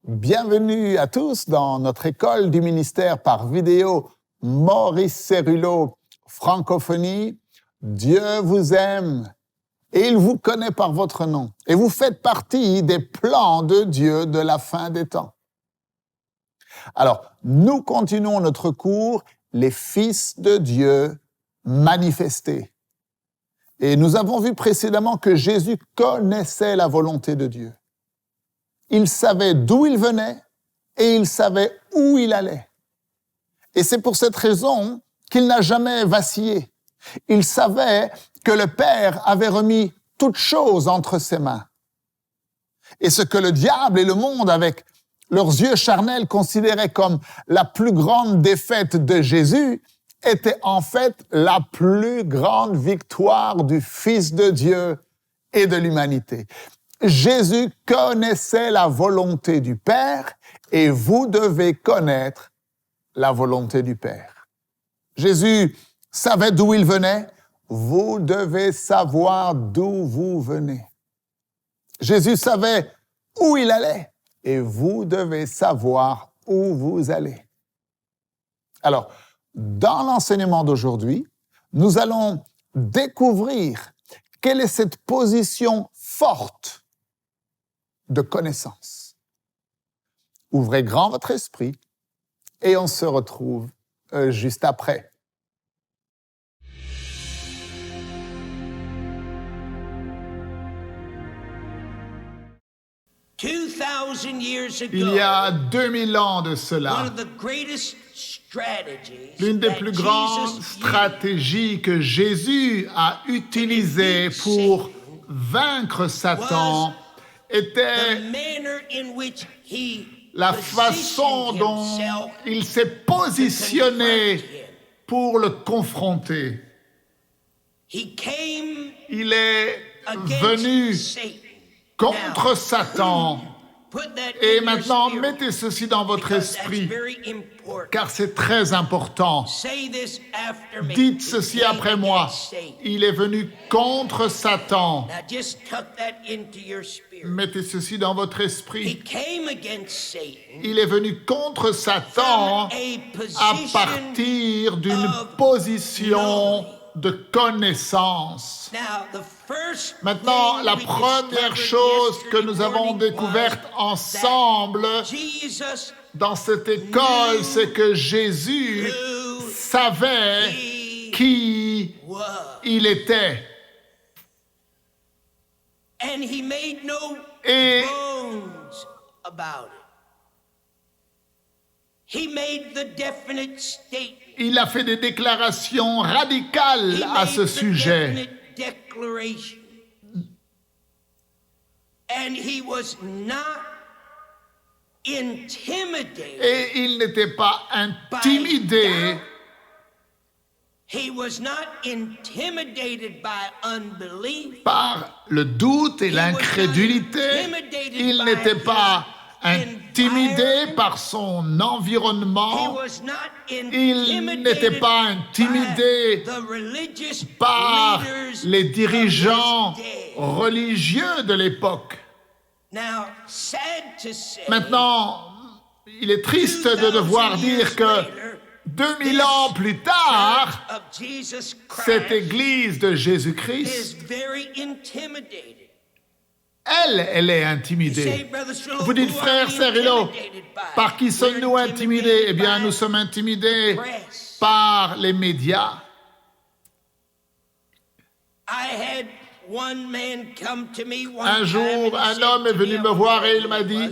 Bienvenue à tous dans notre école du ministère par vidéo Maurice Céruleau, francophonie. Dieu vous aime et il vous connaît par votre nom. Et vous faites partie des plans de Dieu de la fin des temps. Alors, nous continuons notre cours « Les fils de Dieu manifestés ». Et nous avons vu précédemment que Jésus connaissait la volonté de Dieu. Il savait d'où il venait et il savait où il allait. Et c'est pour cette raison qu'il n'a jamais vacillé. Il savait que le Père avait remis toutes choses entre ses mains. Et ce que le diable et le monde, avec leurs yeux charnels, considéraient comme la plus grande défaite de Jésus, était en fait la plus grande victoire du Fils de Dieu et de l'humanité. Jésus connaissait la volonté du Père et vous devez connaître la volonté du Père. Jésus savait d'où il venait, vous devez savoir d'où vous venez. Jésus savait où il allait et vous devez savoir où vous allez. Alors, dans l'enseignement d'aujourd'hui, nous allons découvrir quelle est cette position forte de connaissance. Ouvrez grand votre esprit et on se retrouve juste après. Il y a 2000 ans de cela, l'une des plus grandes stratégies que Jésus a utilisées pour vaincre Satan était la façon dont il s'est positionné pour le confronter. Il est venu contre Satan. Et maintenant, mettez ceci dans votre esprit, car c'est très important. Dites ceci après moi. Il est venu contre Satan. Mettez ceci dans votre esprit. Il est venu contre Satan à partir d'une position de connaissance. Maintenant, la première chose que nous avons découverte ensemble dans cette école, c'est que Jésus savait qui il était. Et il a fait des déclarations radicales à ce sujet. Et il n'était pas intimidé par le doute et l'incrédulité. Il n'était pas intimidé par son environnement. Il n'était pas intimidé par les dirigeants religieux de l'époque. Maintenant, il est triste de devoir dire que 2000 ans plus tard, cette Église de Jésus-Christ, elle est intimidée. Vous dites, frère Céruleau, par qui sommes-nous intimidés? Eh bien, nous sommes intimidés par les médias. Un jour, un homme est venu me voir et il m'a dit,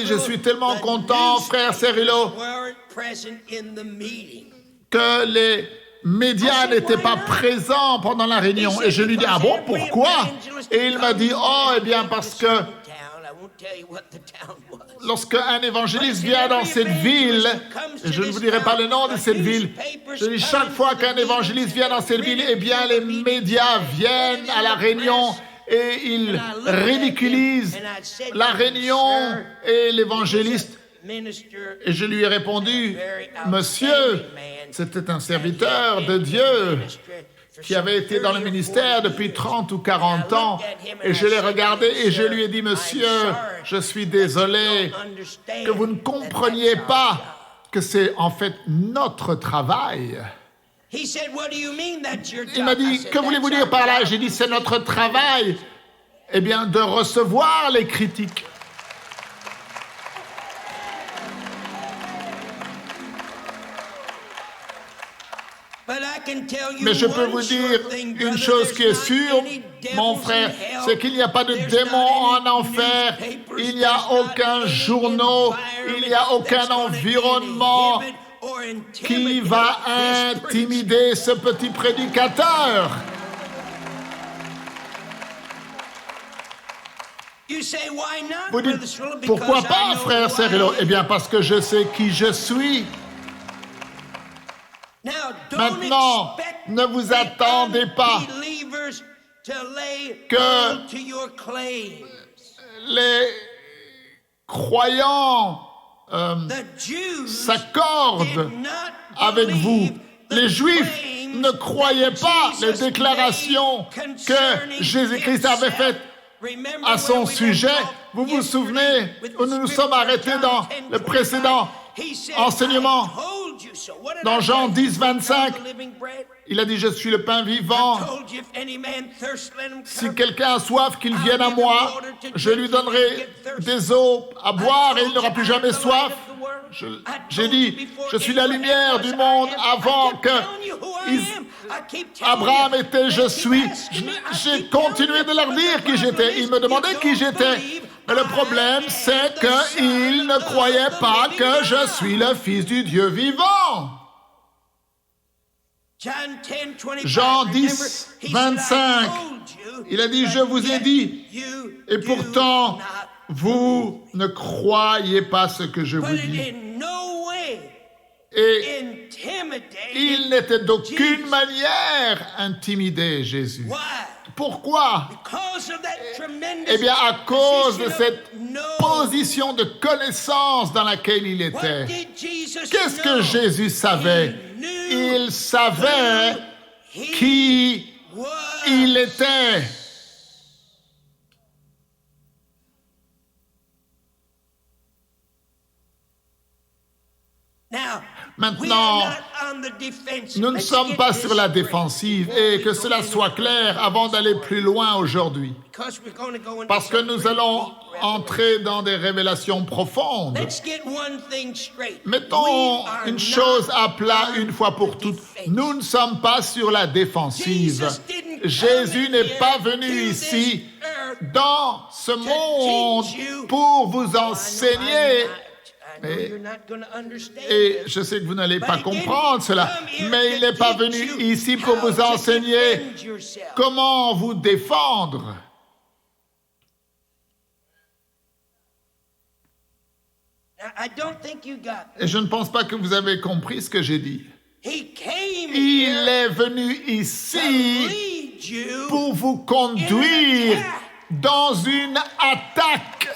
je suis tellement content, frère Céruleau, que les médias n'étaient pas présents pendant la réunion. Et je lui dis, ah bon, pourquoi? Et il m'a dit, eh bien, parce que lorsque un évangéliste vient dans cette ville, et je ne vous dirai pas le nom de cette ville, je dis, chaque fois qu'un évangéliste vient dans cette ville, eh bien, les médias viennent à la réunion et ils ridiculisent la réunion et l'évangéliste. Et je lui ai répondu, monsieur, c'était un serviteur de Dieu qui avait été dans le ministère depuis 30 ou 40 ans, et je l'ai regardé et je lui ai dit, monsieur, je suis désolé que vous ne compreniez pas que c'est en fait notre travail. Il m'a dit, que voulez-vous dire par là? J'ai dit, c'est notre travail, eh bien, de recevoir les critiques. Mais je peux vous dire une chose qui est sûre, mon frère, c'est qu'il n'y a pas de démon en enfer, il n'y a aucun journal, il n'y a aucun environnement qui va intimider ce petit prédicateur. Vous dites, pourquoi pas, frère Cerullo? Eh bien, parce que je sais qui je suis. Maintenant, ne vous attendez pas que les croyants s'accordent avec vous. Les Juifs ne croyaient pas les déclarations que Jésus-Christ avait faites à son sujet. Vous vous souvenez où nous nous sommes arrêtés dans le précédent enseignement? Dans Jean 10, 25, il a dit, je suis le pain vivant. Si quelqu'un a soif, qu'il vienne à moi. Je lui donnerai des eaux à boire et il n'aura plus jamais soif. J'ai dit, je suis la lumière du monde avant que Abraham était, je suis. J'ai continué de leur dire qui j'étais. Ils me demandaient qui j'étais. Mais le problème, c'est qu'ils ne croyaient pas que je suis le Fils du Dieu vivant. Jean 10, 25, il a dit, je vous ai dit, et pourtant, vous ne croyez pas ce que je vous dis. Et il n'était d'aucune manière intimidé, Jésus. Pourquoi? Eh bien, à cause de cette position de connaissance dans laquelle il était. Qu'est-ce que Jésus savait? Il savait qui il était. Maintenant, nous ne sommes pas sur la défensive, et que cela soit clair avant d'aller plus loin aujourd'hui, parce que nous allons entrer dans des révélations profondes. Mettons une chose à plat une fois pour toutes. Nous ne sommes pas sur la défensive. Jésus n'est pas venu ici dans ce monde pour vous enseigner. Et je sais que vous n'allez pas comprendre cela, mais il n'est pas venu ici pour vous enseigner comment vous défendre. Et je ne pense pas que vous avez compris ce que j'ai dit. Il est venu ici pour vous conduire dans une attaque.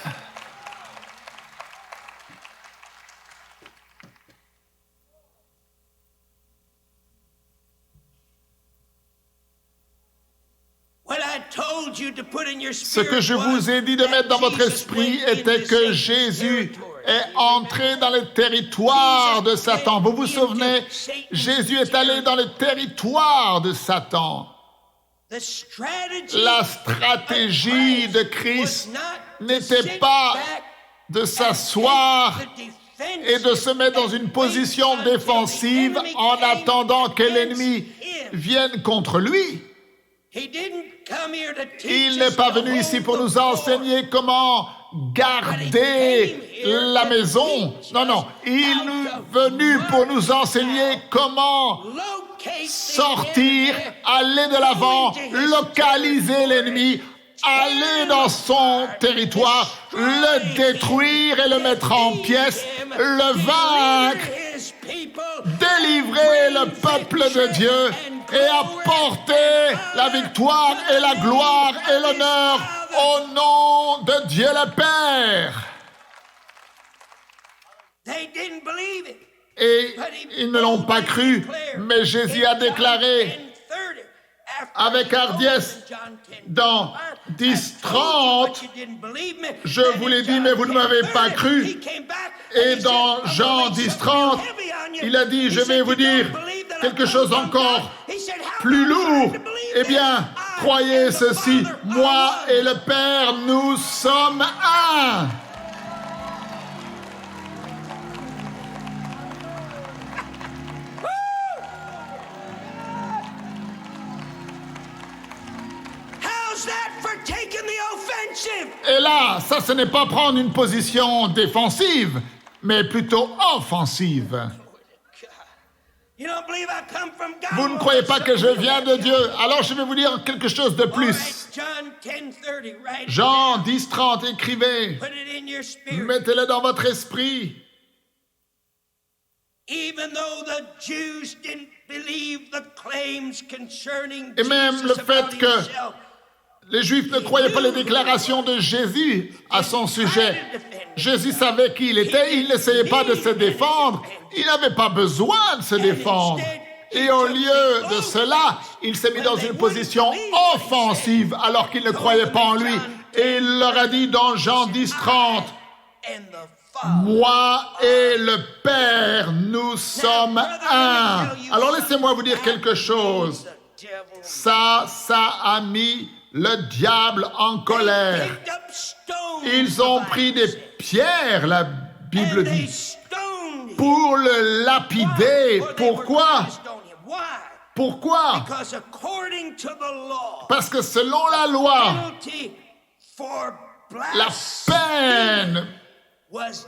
Ce que je vous ai dit de mettre dans votre esprit était que Jésus est entré dans le territoire de Satan. Vous vous souvenez, Jésus est allé dans le territoire de Satan. La stratégie de Christ n'était pas de s'asseoir et de se mettre dans une position défensive en attendant que l'ennemi vienne contre lui. Il n'est pas venu ici pour nous enseigner comment garder la maison. Non, non. Il est venu pour nous enseigner comment sortir, aller de l'avant, localiser l'ennemi, aller dans son territoire, le détruire et le mettre en pièces, le vaincre, délivrer le peuple de Dieu et apporter la victoire et la gloire et l'honneur au nom de Dieu le Père. Et ils ne l'ont pas cru, mais Jésus a déclaré, avec hardiesse dans 10:30. Je vous l'ai dit, mais vous ne m'avez pas cru. Et dans Jean 10:30, il a dit, je vais vous dire quelque chose encore plus lourd. Eh bien, croyez ceci, moi et le Père, nous sommes un. Et là, ça, ce n'est pas prendre une position défensive, mais plutôt offensive. Vous ne croyez pas que je viens de Dieu? Alors je vais vous dire quelque chose de plus. Jean 10:30, écrivez. Mettez-le dans votre esprit. Et même le fait que les Juifs ne croyaient pas les déclarations de Jésus à son sujet. Jésus savait qui il était, il n'essayait pas de se défendre, il n'avait pas besoin de se défendre. Et au lieu de cela, il s'est mis dans une position offensive alors qu'il ne croyait pas en lui. Et il leur a dit dans Jean 10:30, moi et le Père, nous sommes un. Alors laissez-moi vous dire quelque chose. Ça a mis le diable en colère. Ils ont pris des pierres, la Bible dit, pour le lapider. Pourquoi? Pourquoi? Parce que selon la loi, la peine,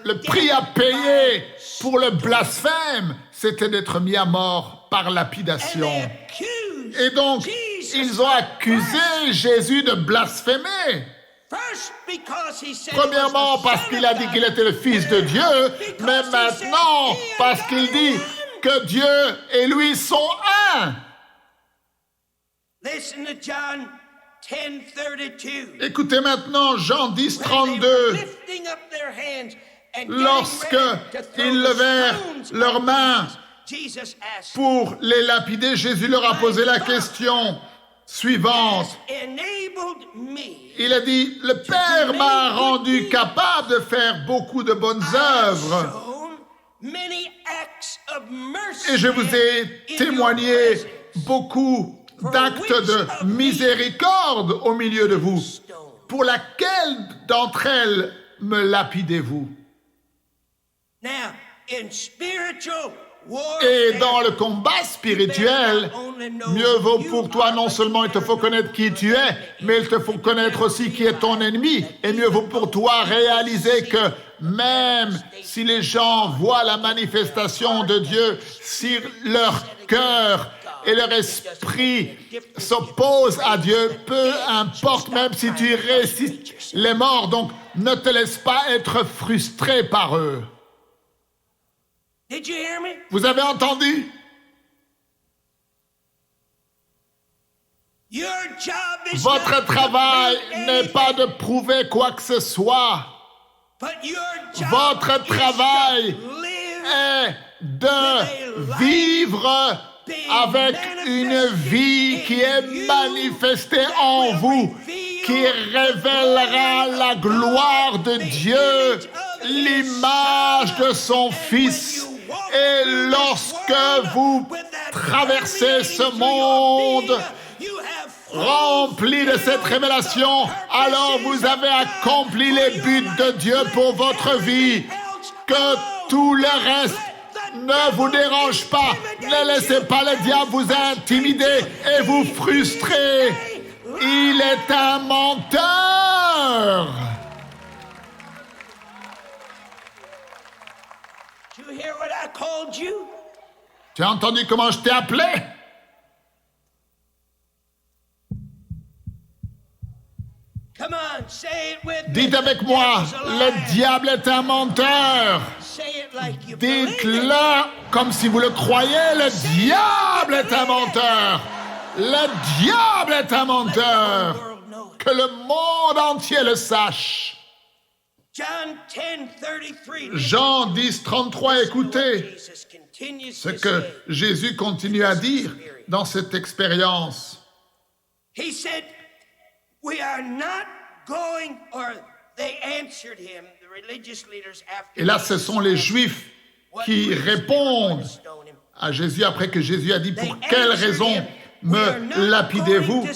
le prix à payer pour le blasphème, c'était d'être mis à mort par lapidation. Et donc, ils ont accusé Jésus de blasphémer. Premièrement, parce qu'il a dit qu'il était le Fils de Dieu, mais maintenant, parce qu'il dit que Dieu et lui sont un. Écoutez maintenant Jean 10:32. Lorsqu'ils levèrent leurs mains pour les lapider, Jésus leur a posé la question suivante. Il a dit, le Père m'a rendu capable de faire beaucoup de bonnes œuvres. Et je vous ai témoigné beaucoup d'actes de miséricorde au milieu de vous. Pour laquelle d'entre elles me lapidez-vous? Et dans le combat spirituel, mieux vaut pour toi, non seulement il te faut connaître qui tu es, mais il te faut connaître aussi qui est ton ennemi. Et mieux vaut pour toi réaliser que même si les gens voient la manifestation de Dieu, si leur cœur et leur esprit s'opposent à Dieu, peu importe, même si tu ressuscites les morts, donc ne te laisse pas être frustré par eux. Vous avez entendu? Votre travail n'est pas de prouver quoi que ce soit. Votre travail est de vivre avec une vie qui est manifestée en vous, qui révélera la gloire de Dieu, l'image de son Fils. Et lorsque vous traversez ce monde rempli de cette révélation, alors vous avez accompli les buts de Dieu pour votre vie. Que tout le reste ne vous dérange pas. Ne laissez pas le diable vous intimider et vous frustrer. Il est un menteur. Tu as entendu comment je t'ai appelé? Dites avec moi, le diable est un menteur. Dites-le comme si vous le croyez, le diable est un menteur. Le diable est un menteur. Que le monde entier le sache. Jean 10:33, écoutez ce que Jésus continue à dire dans cette expérience. He said, we are not going, or they answered him, the religious leaders after. Et là, ce sont les Juifs qui répondent à Jésus après que Jésus a dit, pour quelle raison me lapidez-vous?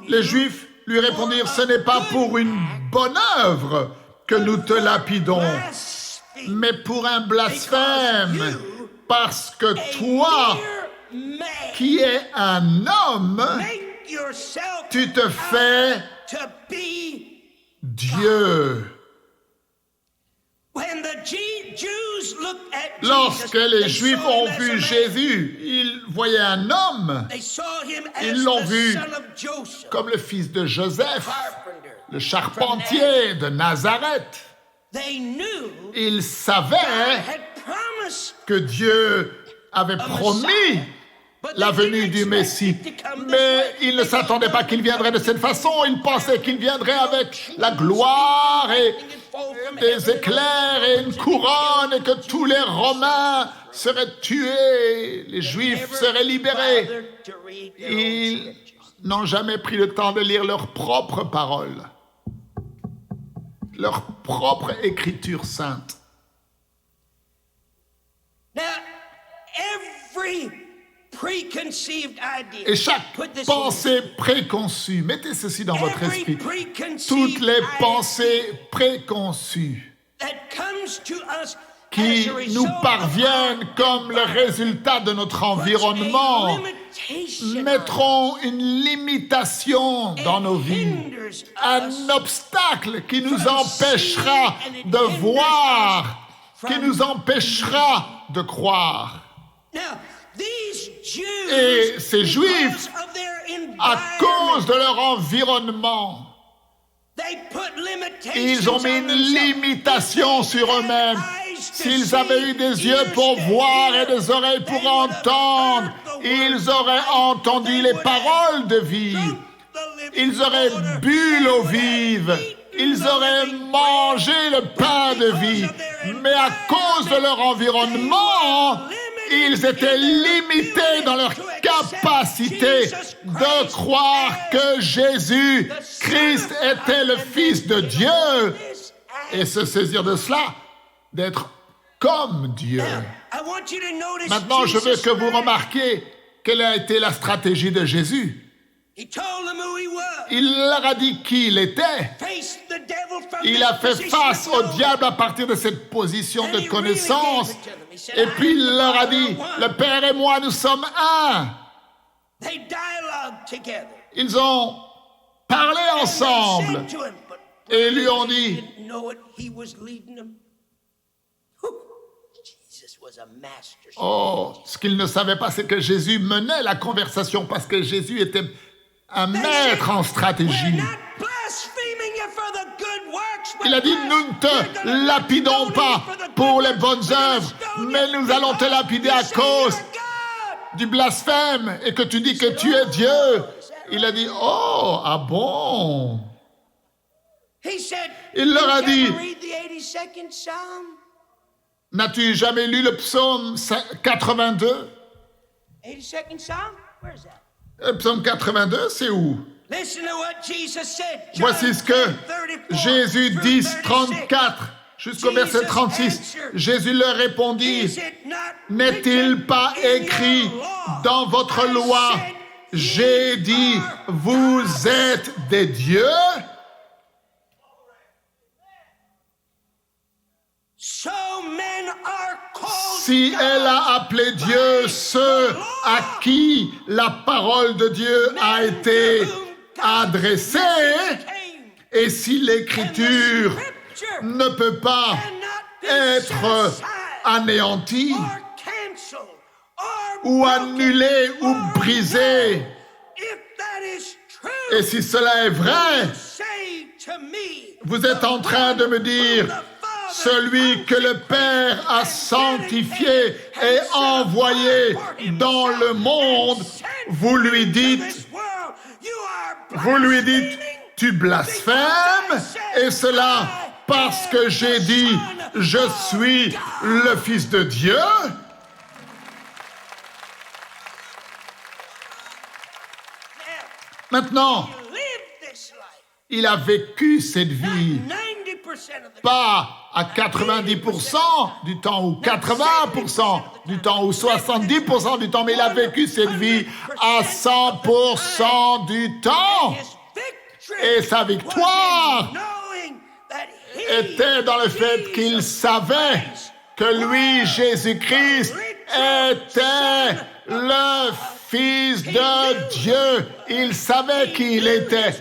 Les Juifs lui répondirent, ce n'est pas pour une bonne œuvre que nous te lapidons, mais pour un blasphème, parce que toi, qui es un homme, tu te fais Dieu. Lorsque les Juifs ont vu Jésus, ils voyaient un homme. Ils l'ont vu comme le fils de Joseph, le charpentier de Nazareth. Ils savaient que Dieu avait promis la venue du Messie. Mais ils ne s'attendaient pas qu'il viendrait de cette façon. Ils pensaient qu'il viendrait avec la gloire et des éclairs et une couronne et que tous les Romains seraient tués, les Juifs seraient libérés. Ils n'ont jamais pris le temps de lire leurs propres paroles, leur propre écriture sainte. Et chaque pensée préconçue, mettez ceci dans votre esprit, toutes les pensées préconçues qui nous parviennent comme le résultat de notre environnement mettront une limitation dans nos vies, un obstacle qui nous empêchera de voir, qui nous empêchera de croire. Et ces Juifs, à cause de leur environnement, ils ont mis une limitation sur eux-mêmes. S'ils avaient eu des yeux pour voir et des oreilles pour entendre, ils auraient entendu les paroles de vie. Ils auraient bu l'eau vive. Ils auraient mangé le pain de vie. Mais à cause de leur environnement, ils étaient limités dans leur capacité de croire que Jésus-Christ était le Fils de Dieu et se saisir de cela, d'être comme Dieu. Maintenant, je veux que vous remarquiez quelle a été la stratégie de Jésus. Il leur a dit qui il était. Il a fait face au diable à partir de cette position de connaissance. Et puis il leur a dit, le Père et moi, nous sommes un. Ils ont parlé ensemble et lui ont dit, oh, ce qu'ils ne savaient pas, c'est que Jésus menait la conversation parce que Jésus était un maître en stratégie. Il a dit, nous ne te lapidons pas pour les bonnes œuvres, mais nous allons te lapider à cause du blasphème et que tu dis que tu es Dieu. Il a dit, oh, ah bon? Il leur a dit, n'as-tu jamais lu le psaume 82? Le psaume 82, c'est où? Voici ce que Jésus dit, 34, jusqu'au verset 36. Jésus leur répondit, n'est-il pas écrit dans votre loi, j'ai dit, vous êtes des dieux? Si elle a appelé Dieu ceux à qui la parole de Dieu a été adressée, et si l'Écriture ne peut pas être anéantie, ou annulée, ou brisée, et si cela est vrai, vous êtes en train de me dire, celui que le Père a sanctifié et envoyé dans le monde, vous lui dites, tu blasphèmes, et cela parce que j'ai dit, je suis le Fils de Dieu. Maintenant, He lived this life. il a vécu cette vie, 90% of the pas à 90% du temps ou 80% du temps ou 70% du temps, mais il a vécu cette vie à 100% du temps. his victory Et sa was victoire in knowing that he, était dans le fait qu'il savait que lui, Jésus-Christ, était le Fils de Dieu. Il savait qui il était.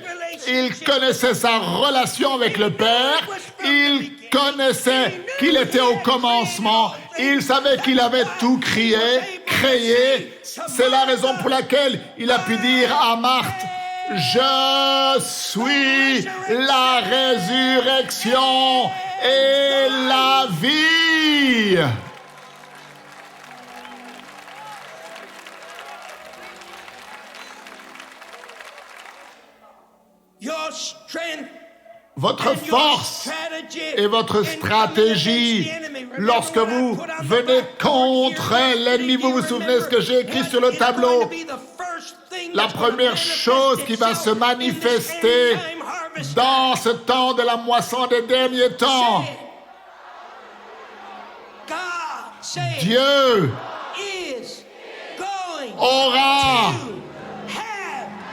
Il connaissait sa relation avec le Père. Il connaissait qu'il était au commencement. Il savait qu'il avait tout créé. C'est la raison pour laquelle il a pu dire à Marthe, « Je suis la résurrection et la vie. » your strength Votre force et votre stratégie lorsque vous venez contre l'ennemi, vous vous souvenez ce que j'ai écrit sur le tableau? La première chose qui va se manifester dans ce temps de la moisson des derniers temps, Dieu aura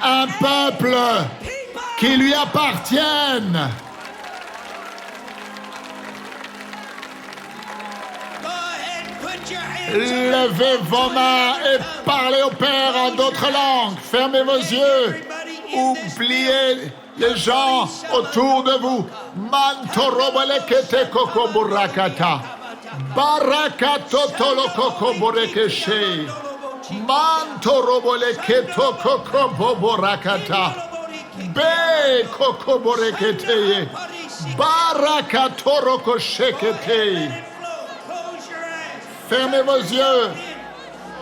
un peuple qui lui appartienne. Levez vos mains et parlez au Père en d'autres langues. Fermez vos yeux. Oubliez les gens autour de vous. Mantorobalekete kokoburakata. Barakato tolokokoburekeshe. Mantorobalekete kokoburakata. Be kokoburekete. Barakatoro shekete. Fermez vos yeux.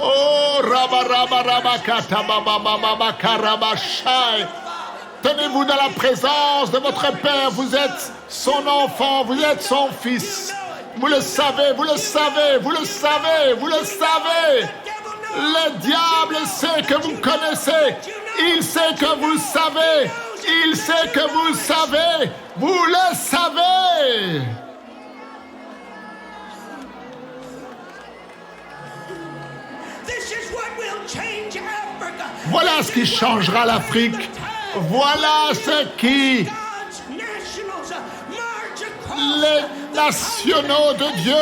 Oh, rabarabaramakata bababababakarabachaï. Tenez-vous dans la présence de votre Père. Vous êtes son enfant, vous êtes son fils. Vous le savez, vous le savez, vous le savez, vous le savez. Le diable sait que vous connaissez. Il sait que vous savez. Il sait que vous savez. Vous le savez. Voilà ce qui changera l'Afrique. Voilà ce qui... Les nationaux de Dieu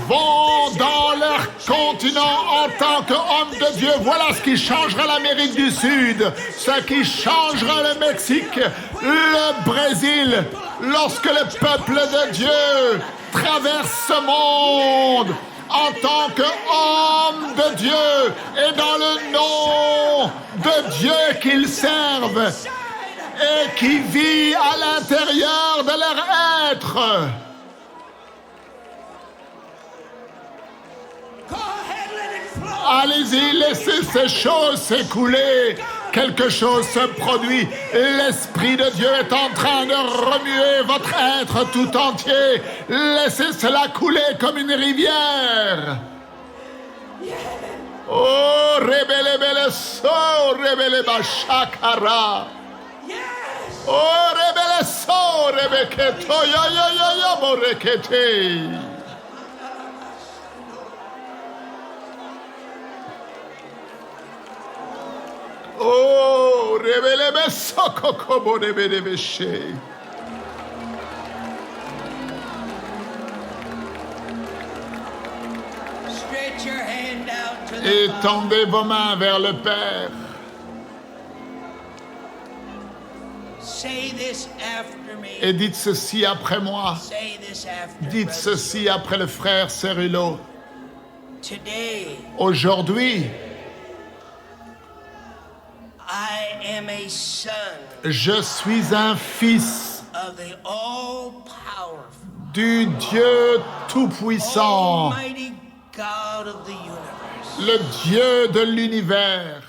vont dans leur continent en tant qu'hommes de Dieu. Voilà ce qui changera l'Amérique du Sud, ce qui changera le Mexique, le Brésil, lorsque le peuple de Dieu traverse ce monde en tant qu'homme de Dieu et dans le nom de Dieu qu'ils servent et qui vit à l'intérieur de leur être. Allez-y, laissez ces choses s'écouler. Quelque chose se produit. L'Esprit de Dieu est en train de remuer votre être tout entier. Laissez cela couler comme une rivière. Oh, rebele so, rebele bashakara. Oh, rebele so, rebeketo, yo, morekete. Oh, rebelebe sokokobo rebelebeshe. Stretch your hand out to the Étendez vos mains vers le Père. Say this after me. Et dites ceci après moi. Say this after Dites brother. ceci après le frère Cerullo. Today, Aujourd'hui, I am a son je suis un fils of the all-powerful, du Dieu Tout-Puissant, almighty God of the universe. le Dieu de l'univers.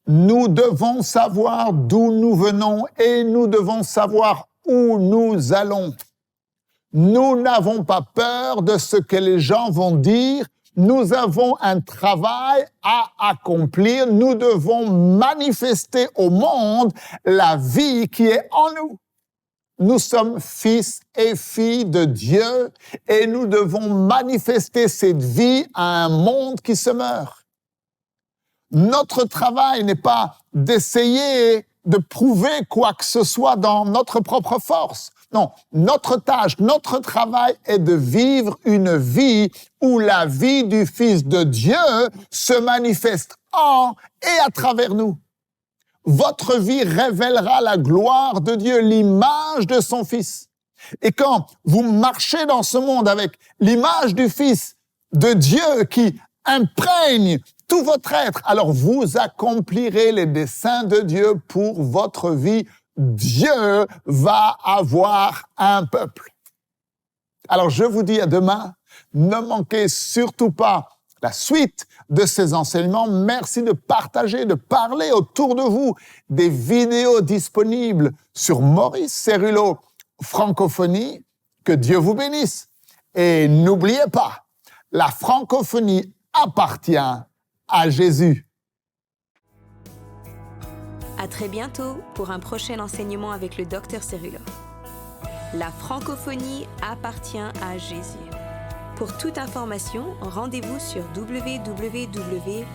Nous devons savoir d'où nous venons et nous devons savoir où nous allons. Nous n'avons pas peur de ce que les gens vont dire, nous avons un travail à accomplir. Nous devons manifester au monde la vie qui est en nous. Nous sommes fils et filles de Dieu et nous devons manifester cette vie à un monde qui se meurt. Notre travail n'est pas d'essayer de prouver quoi que ce soit dans notre propre force. Non, notre tâche, notre travail est de vivre une vie où la vie du Fils de Dieu se manifeste en et à travers nous. Votre vie révélera la gloire de Dieu, l'image de son Fils. Et quand vous marchez dans ce monde avec l'image du Fils de Dieu qui imprègne tout votre être, alors vous accomplirez les desseins de Dieu pour votre vie. Dieu va avoir un peuple. Alors je vous dis à demain, ne manquez surtout pas la suite de ces enseignements. Merci de partager, de parler autour de vous des vidéos disponibles sur Maurice Cérulo Francophonie. Que Dieu vous bénisse. Et n'oubliez pas, la francophonie appartient à Jésus. À très bientôt pour un prochain enseignement avec le Dr Cérulo. La francophonie appartient à Jésus. Pour toute information, rendez-vous sur www.mcwe.fr.